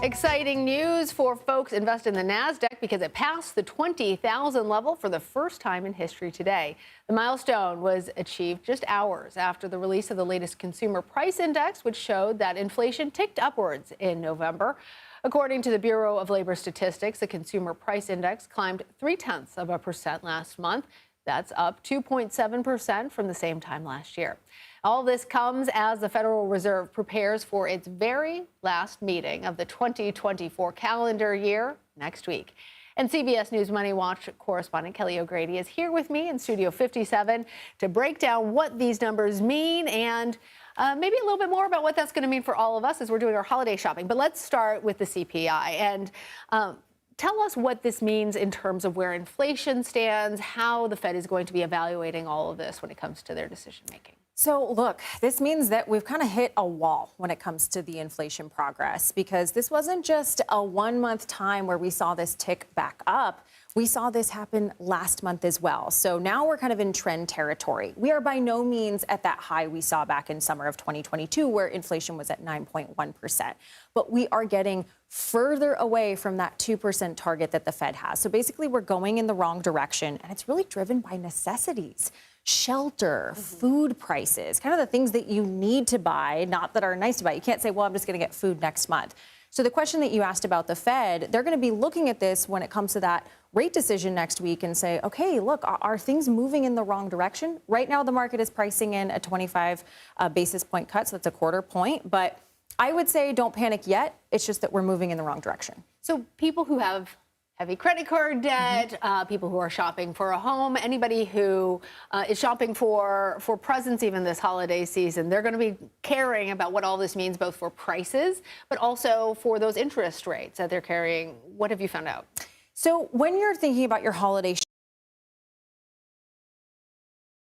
Exciting news for folks invested in the NASDAQ because it passed the 20,000 level for the first time in history today. The milestone was achieved just hours after the release of the latest consumer price index, which showed that inflation ticked upwards in November. According to the Bureau of Labor Statistics, the consumer price index climbed 0.3% last month. That's up 2.7% from the same time last year. All this comes as the Federal Reserve prepares for its very last meeting of the 2024 calendar year next week. And CBS News MoneyWatch correspondent Kelly O'Grady is here with me in Studio 57 to break down what these numbers mean and maybe a little bit more about what that's going to mean for all of us as we're doing our holiday shopping. But let's start with the CPI and tell us what this means in terms of where inflation stands, how the Fed is going to be evaluating all of this when it comes to their decision making. So look, this means that we've kind of hit a wall when it comes to the inflation progress, because this wasn't just a 1 month time where we saw this tick back up. We saw this happen last month as well. So now we're kind of in trend territory. We are by no means at that high we saw back in summer of 2022, where inflation was at 9.1%. But we are getting further away from that 2% target that the Fed has. So basically, we're going in the wrong direction, and it's really driven by necessities. Shelter, food prices, kind of the things that you need to buy, not that are nice to buy. You can't say, well, I'm just going to get food next month. So the question that you asked about the Fed, they're going to be looking at this when it comes to that rate decision next week and say, okay, look, are things moving in the wrong direction? Right now, the market is pricing in a 25 basis point cut, so that's a quarter point. But I would say don't panic yet. It's just that we're moving in the wrong direction. So people who have heavy credit card debt, people who are shopping for a home, anybody who is shopping for presents even this holiday season, they're going to be caring about what all this means, both for prices, but also for those interest rates that they're carrying. What have you found out? So when you're thinking about your holiday,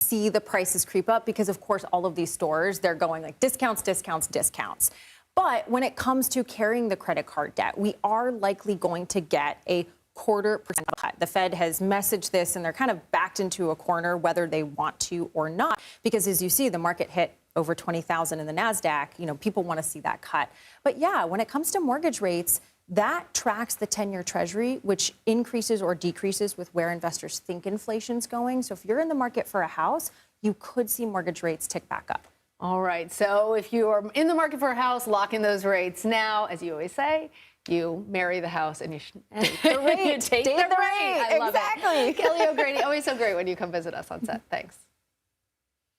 see the prices creep up because, of course, all of these stores, they're going like discounts, discounts, discounts. But when it comes to carrying the credit card debt, we are likely going to get a 0.25% cut. The Fed has messaged this, and they're kind of backed into a corner whether they want to or not, because as you see, the market hit over 20,000 in the NASDAQ. You know, people want to see that cut. But yeah, when it comes to mortgage rates, that tracks the 10-year Treasury, which increases or decreases with where investors think inflation's going. So if you're in the market for a house, you could see mortgage rates tick back up. All right. So if you are in the market for a house, lock in those rates now. As you always say, you marry the house and you take the rate. Take the rate. I love exactly. it. Kelly O'Grady, always so great when you come visit us on set. Thanks.